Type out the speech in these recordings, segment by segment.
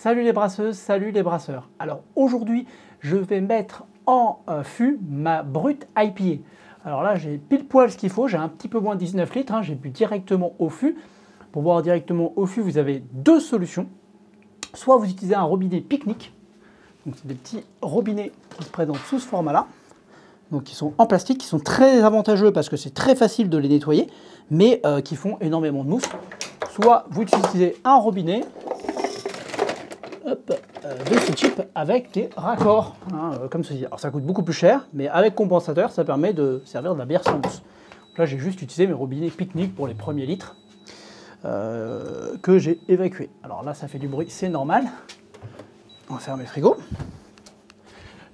Salut les brasseuses, salut les brasseurs. Alors aujourd'hui, je vais mettre en fût ma brute IPA. Alors là, j'ai pile poil ce qu'il faut, j'ai un petit peu moins de 19 litres, hein, j'ai bu directement au fût. Pour boire directement au fût, vous avez deux solutions. Soit vous utilisez un robinet pique-nique, donc c'est des petits robinets qui se présentent sous ce format-là, donc qui sont en plastique, qui sont très avantageux parce que c'est très facile de les nettoyer, mais qui font énormément de mousse. Soit vous utilisez un robinet de ce type avec des raccords, hein, comme ceci. Alors ça coûte beaucoup plus cher, mais avec compensateur, ça permet de servir de la bière sans mousse. Donc là, j'ai juste utilisé mes robinets pique-nique pour les premiers litres que j'ai évacués. Alors là, ça fait du bruit, c'est normal. On va fermer le frigo.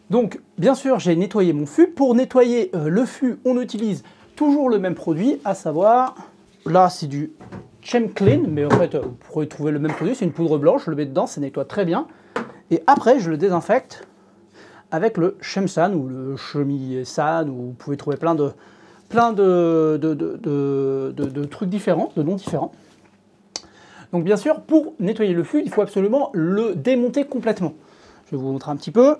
Donc, bien sûr, j'ai nettoyé mon fût. Pour nettoyer le fût, on utilise toujours le même produit, à savoir, là, c'est du Chem Clean, mais en fait, vous pourrez trouver le même produit, c'est une poudre blanche, je le mets dedans, ça nettoie très bien. Et après, je le désinfecte avec le Chemsan ou le Chemisan, où vous pouvez trouver plein de trucs différents, de noms différents. Donc bien sûr, pour nettoyer le fût, il faut absolument le démonter complètement. Je vais vous montrer un petit peu.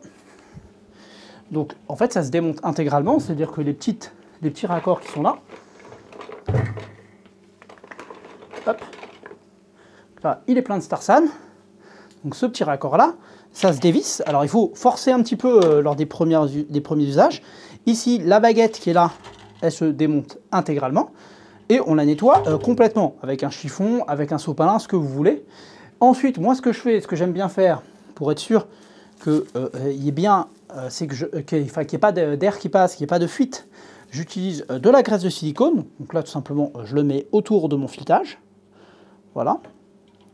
Donc en fait, ça se démonte intégralement, c'est-à-dire que les petits raccords qui sont là, hop, là, il est plein de Starsan. Donc ce petit raccord-là, ça se dévisse. Alors il faut forcer un petit peu lors des premiers usages. Ici, la baguette qui est là, elle se démonte intégralement. Et on la nettoie complètement, avec un chiffon, avec un sopalin, ce que vous voulez. Ensuite, moi ce que je fais, ce que j'aime bien faire, pour être sûr qu'il y ait bien, qu'il n'y ait pas d'air qui passe, qu'il n'y ait pas de fuite, j'utilise de la graisse de silicone. Donc là, tout simplement, je le mets autour de mon filetage. Voilà.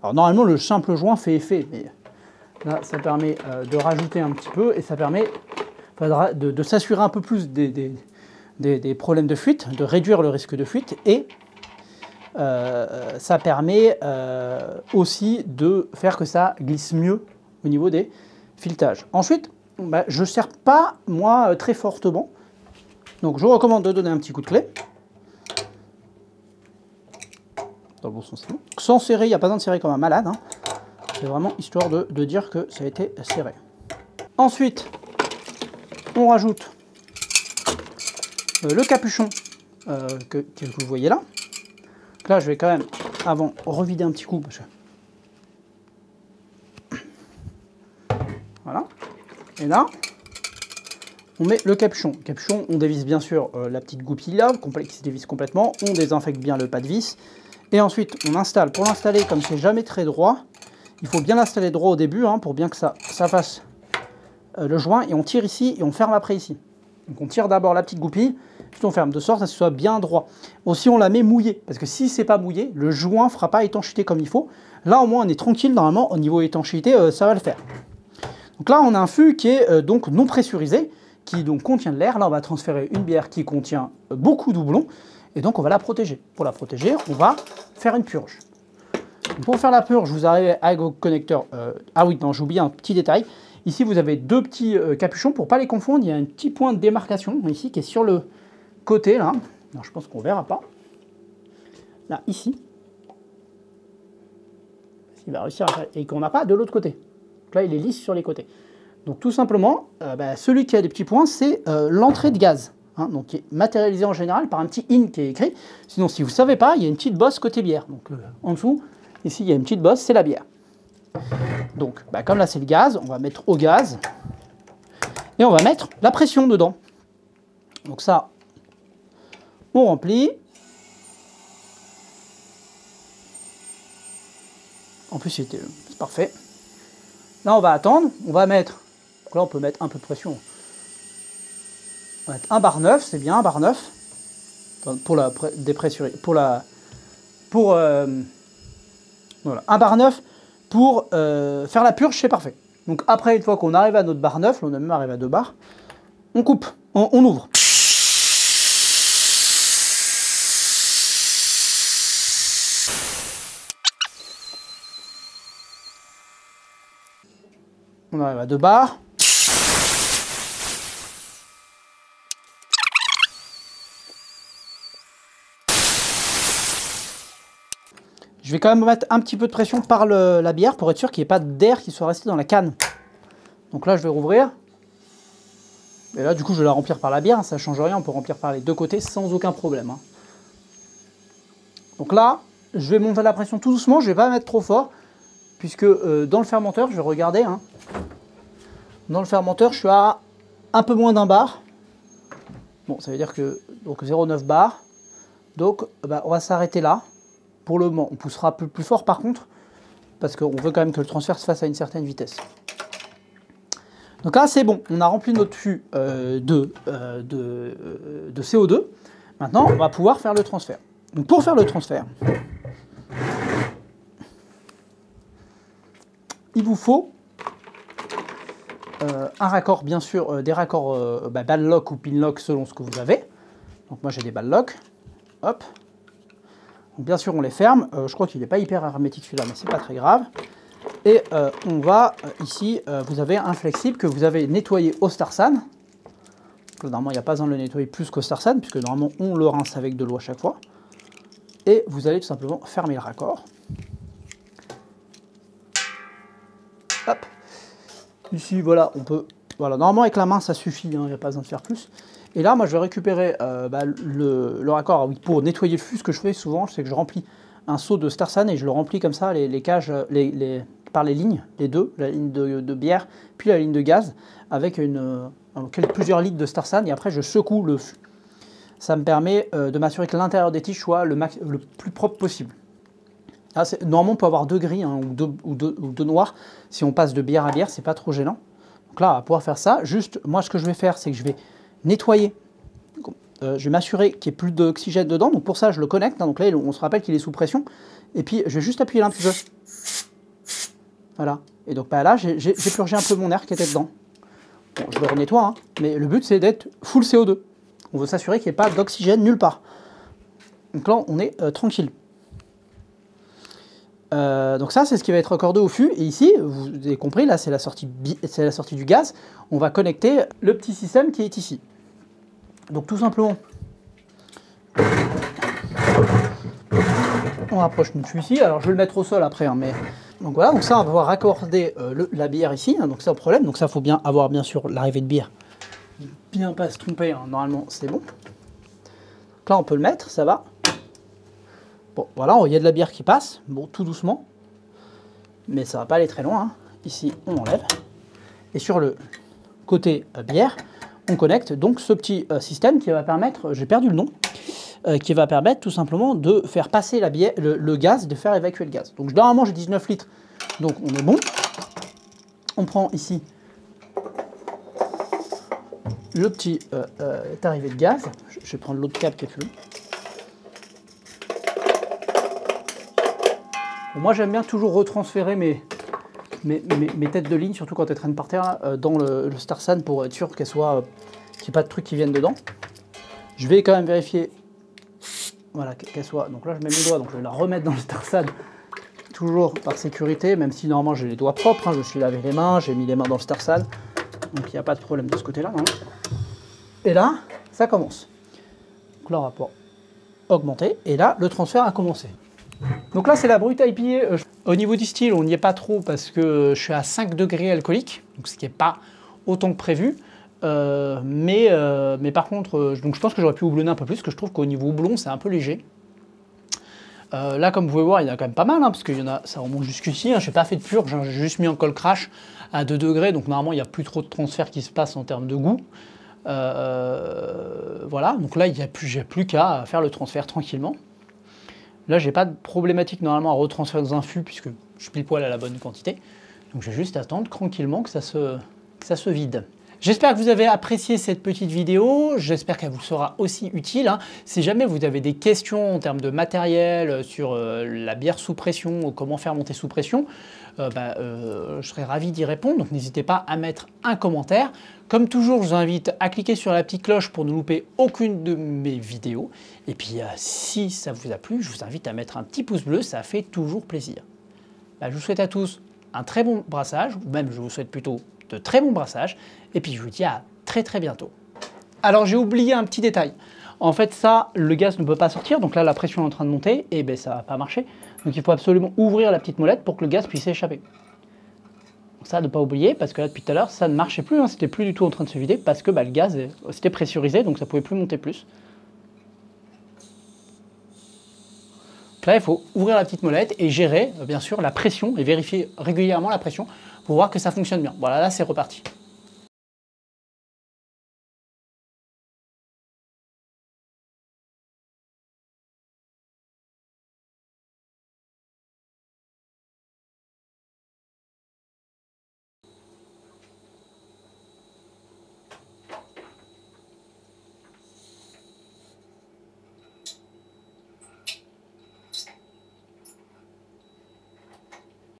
Alors normalement, le simple joint fait effet, mais là, ça permet de rajouter un petit peu, et ça permet de s'assurer un peu plus des problèmes de fuite, de réduire le risque de fuite, et ça permet aussi de faire que ça glisse mieux au niveau des filetages. Ensuite, je ne serre pas, moi, très fortement, donc je vous recommande de donner un petit coup de clé. Dans le bon sens. Sans serrer, il n'y a pas besoin de serrer comme un malade, hein. C'est vraiment histoire de dire que ça a été serré. Ensuite, on rajoute le capuchon que vous voyez là. Donc là, je vais quand même, avant, revider un petit coup. Parce que... Voilà. Et là, on met le capuchon. Le capuchon, on dévisse bien sûr la petite goupille là, qui se dévisse complètement. On désinfecte bien le pas de vis. Et ensuite, on installe. Pour l'installer, comme c'est jamais très droit, il faut bien l'installer droit au début, hein, pour bien que ça fasse le joint. Et on tire ici et on ferme après ici. Donc on tire d'abord la petite goupille, puis on ferme de sorte à ce que ce soit bien droit. Aussi on la met mouillée, parce que si c'est pas mouillé, le joint ne fera pas étanchéité comme il faut. Là au moins on est tranquille, normalement au niveau étanchéité, ça va le faire. Donc là on a un fût qui est donc non pressurisé, qui donc contient de l'air. Là on va transférer une bière qui contient beaucoup de houblon, et donc on va la protéger. Pour la protéger, on va faire une purge. Donc pour faire la purge, vous arrivez avec vos connecteurs. Ah oui, non, j'ai oublié un petit détail. Ici, vous avez deux petits capuchons. Pour ne pas les confondre, il y a un petit point de démarcation ici qui est sur le côté, là. Alors, je pense qu'on ne verra pas. Là, ici. Il va réussir à faire... Et qu'on n'a pas de l'autre côté. Donc là, il est lisse sur les côtés. Donc tout simplement, celui qui a des petits points, c'est l'entrée de gaz. Hein, donc qui est matérialisé en général par un petit IN qui est écrit. Sinon, si vous ne savez pas, il y a une petite bosse côté bière. Donc en dessous, ici, il y a une petite bosse, c'est la bière. Donc, comme là, c'est le gaz, on va mettre au gaz. Et on va mettre la pression dedans. Donc ça, on remplit. En plus, c'est parfait. Là, on va attendre. On va mettre... Donc là, on peut mettre un peu de pression. On va mettre un bar 9, c'est bien, un bar 9. Pour la dépressurisation. Voilà, un bar 9 pour faire la purge, c'est parfait. Donc après, une fois qu'on arrive à notre bar 9, on a même arrivé à 2 bars, on coupe, on ouvre. On arrive à 2 bars. Je vais quand même mettre un petit peu de pression par la bière pour être sûr qu'il n'y ait pas d'air qui soit resté dans la canne. Donc là, je vais rouvrir. Et là, du coup, je vais la remplir par la bière. Ça ne change rien, on peut remplir par les deux côtés sans aucun problème. Hein. Donc là, je vais monter la pression tout doucement. Je ne vais pas mettre trop fort. Puisque dans le fermenteur, je vais regarder. Hein. Dans le fermenteur, je suis à un peu moins d'un bar. Bon, ça veut dire que 0,9 bar. Donc, bah, on va s'arrêter là. Pour le moment, on poussera plus fort par contre. Parce qu'on veut quand même que le transfert se fasse à une certaine vitesse. Donc là, c'est bon. On a rempli notre fût de CO2. Maintenant, on va pouvoir faire le transfert. Donc pour faire le transfert, il vous faut un raccord, bien sûr, des raccords ball lock ou pin lock selon ce que vous avez. Donc moi j'ai des ball lock. Hop. Donc bien sûr on les ferme. Je crois qu'il n'est pas hyper hermétique celui-là, mais c'est pas très grave. Et on va ici, vous avez un flexible que vous avez nettoyé au Starsan. Normalement il n'y a pas besoin de le nettoyer plus qu'au Starsan, puisque normalement on le rince avec de l'eau à chaque fois. Et vous allez tout simplement fermer le raccord. Hop. Ici, voilà, on peut... Voilà, normalement avec la main ça suffit, il n'y a pas besoin de faire plus. Et là, moi je vais récupérer le raccord pour nettoyer le fût. Ce que je fais souvent, c'est que je remplis un seau de Starsan et je le remplis comme ça, les cages, par les lignes, les deux, la ligne de bière, puis la ligne de gaz, avec plusieurs litres de Starsan, et après je secoue le fût. Ça me permet de m'assurer que l'intérieur des tiges soit le plus propre possible. Là, normalement, on peut avoir deux gris hein, ou deux noirs. Si on passe de bière à bière, c'est pas trop gênant. Donc là, on va pouvoir faire ça. Juste, moi, ce que je vais faire, c'est que je vais nettoyer. Je vais m'assurer qu'il n'y ait plus d'oxygène dedans. Donc pour ça, je le connecte. Hein. Donc là, on se rappelle qu'il est sous pression. Et puis, je vais juste appuyer là un petit peu. Voilà. Et donc là, j'ai purgé un peu mon air qui était dedans. Bon, je le renettoie, hein. Mais le but, c'est d'être full CO2. On veut s'assurer qu'il n'y ait pas d'oxygène nulle part. Donc là, on est tranquille. Donc ça, c'est ce qui va être raccordé au fût. Et ici, vous avez compris, là, c'est la sortie du gaz. On va connecter le petit système qui est ici. Donc tout simplement, on rapproche notre fût ici. Alors je vais le mettre au sol après, hein, mais... Donc voilà, donc ça, on va pouvoir raccorder la bière ici. Hein, donc c'est un problème. Donc ça, il faut bien avoir, bien sûr, l'arrivée de bière. Bien pas se tromper, hein, normalement, c'est bon. Donc là, on peut le mettre, ça va. Bon, voilà, il y a de la bière qui passe, bon, tout doucement, mais ça va pas aller très loin. Hein. Ici, on enlève. Et sur le côté bière, on connecte donc ce petit système qui va permettre, j'ai perdu le nom, qui va permettre tout simplement de faire passer la bière, le gaz, de faire évacuer le gaz. Donc normalement, j'ai 19 litres, donc on est bon. On prend ici le petit arrivé de gaz. Je vais prendre l'autre câble qui est plus long. Bon, moi j'aime bien toujours retransférer mes têtes de ligne, surtout quand elles traînent par terre, dans le Starsan pour être sûr qu'elles soient, qu'il n'y ait pas de trucs qui viennent dedans. Je vais quand même vérifier, voilà, qu'elle soit. Donc là je mets mes doigts, donc je vais la remettre dans le Starsan, toujours par sécurité, même si normalement j'ai les doigts propres, hein, je me suis lavé les mains, j'ai mis les mains dans le Starsan, donc il n'y a pas de problème de ce côté-là. Hein. Et là, ça commence. Donc là on va pouvoir augmenter, et là le transfert a commencé. Donc là c'est la brute IPA. Au niveau du style on n'y est pas trop parce que je suis à 5 degrés alcoolique, donc ce qui n'est pas autant que prévu. Mais par contre, donc je pense que j'aurais pu houblonner un peu plus, parce que je trouve qu'au niveau houblon c'est un peu léger. Là comme vous pouvez voir il y en a quand même pas mal, hein, parce que ça remonte jusqu'ici. Hein, je n'ai pas fait de purge, j'ai juste mis un cold crash à 2 degrés, donc normalement il n'y a plus trop de transfert qui se passe en termes de goût. Voilà, donc là j'ai plus qu'à faire le transfert tranquillement. Là, j'ai pas de problématique normalement à retransférer dans un fût puisque je suis pile poil à la bonne quantité. Donc, je vais juste attendre tranquillement que ça se vide. J'espère que vous avez apprécié cette petite vidéo. J'espère qu'elle vous sera aussi utile. Hein. Si jamais vous avez des questions en termes de matériel sur la bière sous pression ou comment faire monter sous pression, je serais ravi d'y répondre. Donc, n'hésitez pas à mettre un commentaire. Comme toujours, je vous invite à cliquer sur la petite cloche pour ne louper aucune de mes vidéos. Et puis, si ça vous a plu, je vous invite à mettre un petit pouce bleu, ça fait toujours plaisir. Je vous souhaite à tous un très bon brassage, ou même je vous souhaite plutôt de très bons brassages. Et puis, je vous dis à très bientôt. Alors, j'ai oublié un petit détail. En fait, ça, le gaz ne peut pas sortir, donc là, la pression est en train de monter, et ben ça va pas marcher. Donc il faut absolument ouvrir la petite molette pour que le gaz puisse échapper. Donc ça, ne pas oublier, parce que là, depuis tout à l'heure, ça ne marchait plus, hein, c'était plus du tout en train de se vider, parce que le gaz c'était pressurisé, donc ça pouvait plus monter plus. Donc là, il faut ouvrir la petite molette et gérer, bien sûr, la pression, et vérifier régulièrement la pression, pour voir que ça fonctionne bien. Voilà, là, c'est reparti.